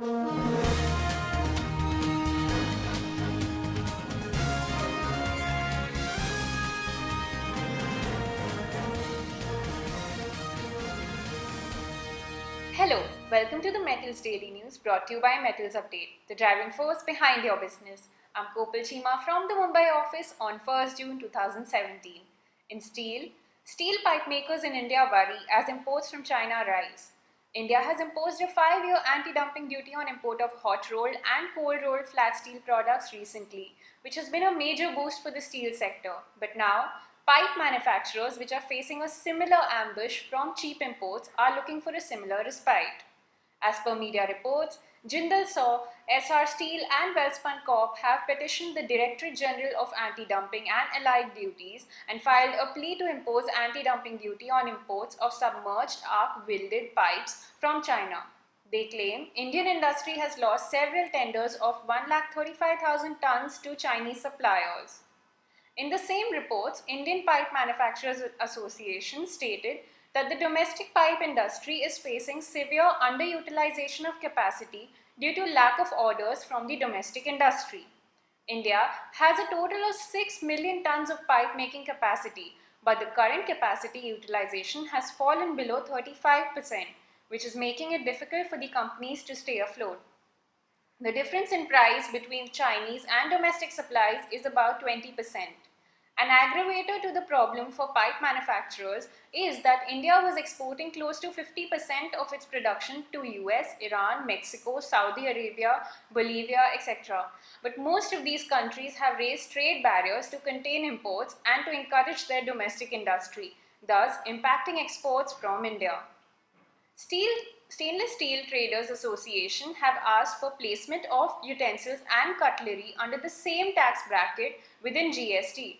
Hello, welcome to the Metals Daily News brought to you by Metals Update, the driving force behind your business. I'm Kopal Chima from the Mumbai office on 1st June 2017. In steel pipe makers in India worry as imports from China rise. India has imposed a 5-year anti-dumping duty on import of hot-rolled and cold-rolled flat steel products recently, which has been a major boost for the steel sector. But now, pipe manufacturers, which are facing a similar ambush from cheap imports, are looking for a similar respite. As per media reports, Jindal SAW, Essar Steel and Welspun Corp have petitioned the Directorate General of Anti-Dumping and Allied Duties and filed a plea to impose anti-dumping duty on imports of submerged arc welded pipes from China. They claim Indian industry has lost several tenders of 135,000 tons to Chinese suppliers. In the same reports, Indian Pipe Manufacturers Association stated that the domestic pipe industry is facing severe underutilization of capacity due to lack of orders from the domestic industry. India has a total of 6 million tons of pipe making capacity, but the current capacity utilization has fallen below 35%, which is making it difficult for the companies to stay afloat. The difference in price between Chinese and domestic supplies is about 20%. An aggravator to the problem for pipe manufacturers is that India was exporting close to 50% of its production to US, Iran, Mexico, Saudi Arabia, Bolivia, etc. But most of these countries have raised trade barriers to contain imports and to encourage their domestic industry, thus impacting exports from India. Stainless Steel Traders Association have asked for placement of utensils and cutlery under the same tax bracket within GST.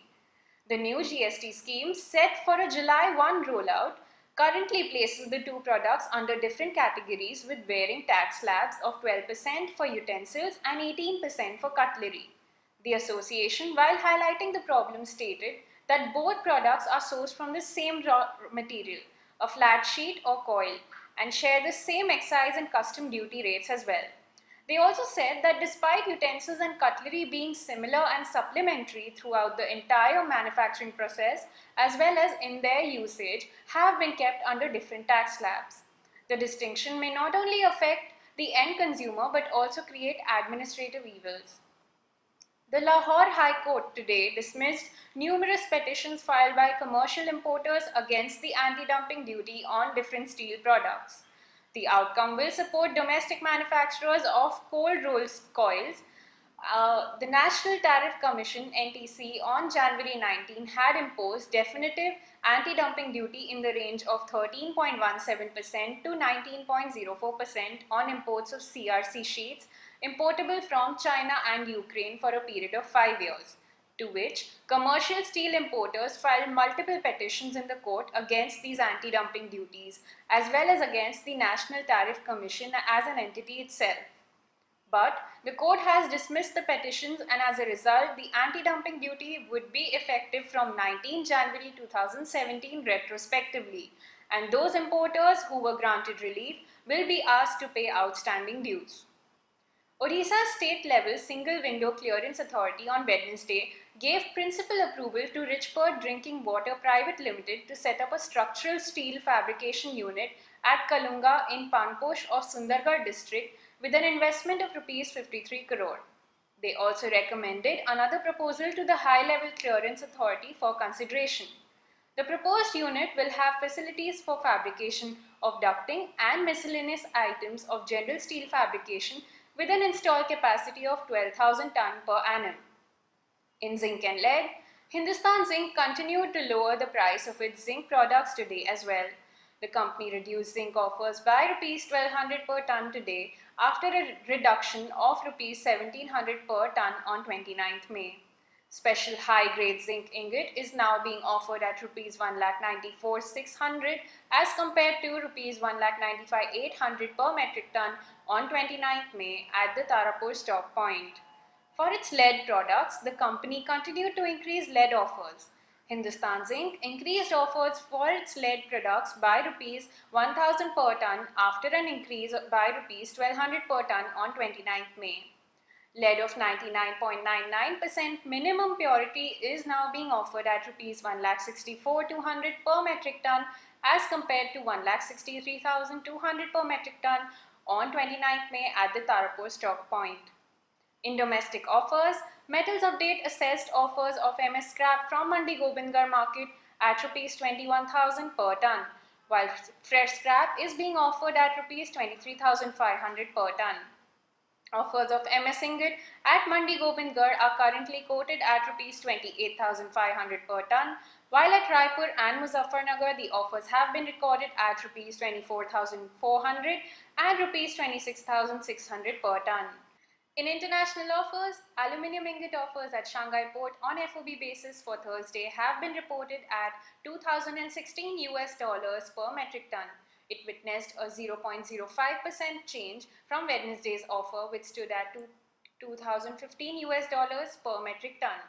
The new GST scheme, set for a July 1 rollout, currently places the two products under different categories with varying tax slabs of 12% for utensils and 18% for cutlery. The association, while highlighting the problem, stated that both products are sourced from the same raw material, a flat sheet or coil, and share the same excise and custom duty rates as well. They also said that despite utensils and cutlery being similar and supplementary throughout the entire manufacturing process, as well as in their usage, have been kept under different tax slabs. The distinction may not only affect the end consumer but also create administrative evils. The Lahore High Court today dismissed numerous petitions filed by commercial importers against the anti-dumping duty on different steel products. The outcome will support domestic manufacturers of cold rolled coils. The National Tariff Commission (NTC) on January 19 had imposed definitive anti-dumping duty in the range of 13.17% to 19.04% on imports of CRC sheets importable from China and Ukraine for a period of 5 years, to which commercial steel importers filed multiple petitions in the court against these anti-dumping duties, as well as against the National Tariff Commission as an entity itself. But the court has dismissed the petitions, and as a result, the anti-dumping duty would be effective from 19 January 2017 retrospectively, and those importers who were granted relief will be asked to pay outstanding dues. Odisha's state-level Single Window Clearance Authority on Wednesday gave principal approval to Richport Drinking Water Private Limited to set up a structural steel fabrication unit at Kalunga in Panposh of Sundargarh district with an investment of Rs 53 crore. They also recommended another proposal to the High-Level Clearance Authority for consideration. The proposed unit will have facilities for fabrication of ducting and miscellaneous items of general steel fabrication with an installed capacity of 12,000 tonnes per annum. In zinc and lead, Hindustan Zinc continued to lower the price of its zinc products today as well. The company reduced zinc offers by Rs 1,200 per tonne today after a reduction of Rs 1,700 per tonne on 29th May. Special high-grade zinc ingot is now being offered at Rs 1,94,600 as compared to Rs 1,95,800 per metric ton on 29th May at the Tarapur stock point. For its lead products, the company continued to increase lead offers. Hindustan Zinc increased offers for its lead products by Rs 1,000 per ton after an increase by Rs 1,200 per ton on 29th May. Lead of 99.99% minimum purity is now being offered at Rs 1,64,200 per metric ton as compared to 1,63,200 per metric ton on 29th May at the Tarapur stock point. In domestic offers, Metals Update assessed offers of MS scrap from Mandi Gobindgarh market at Rs 21,000 per ton, while fresh scrap is being offered at Rs 23,500 per ton. Offers of MS ingot at Mandi Gobindgarh are currently quoted at Rs 28,500 per ton, while at Raipur and Muzaffarnagar the offers have been recorded at Rs 24,400 and Rs 26,600 per ton. In international offers, aluminium ingot offers at Shanghai port on FOB basis for Thursday have been reported at $2,016 per metric ton. It witnessed a 0.05% change from Wednesday's offer, which stood at $2,015 per metric ton.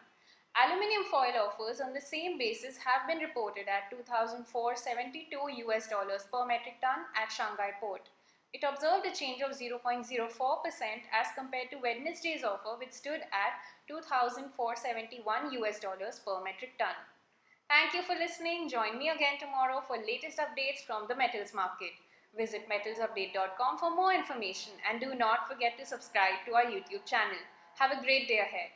Aluminium foil offers on the same basis have been reported at $2,472 per metric ton at Shanghai port. It observed a change of 0.04% as compared to Wednesday's offer, which stood at $2,471 per metric ton. Thank you for listening. Join me again tomorrow for latest updates from the metals market. Visit metalsupdate.com for more information and do not forget to subscribe to our YouTube channel. Have a great day ahead.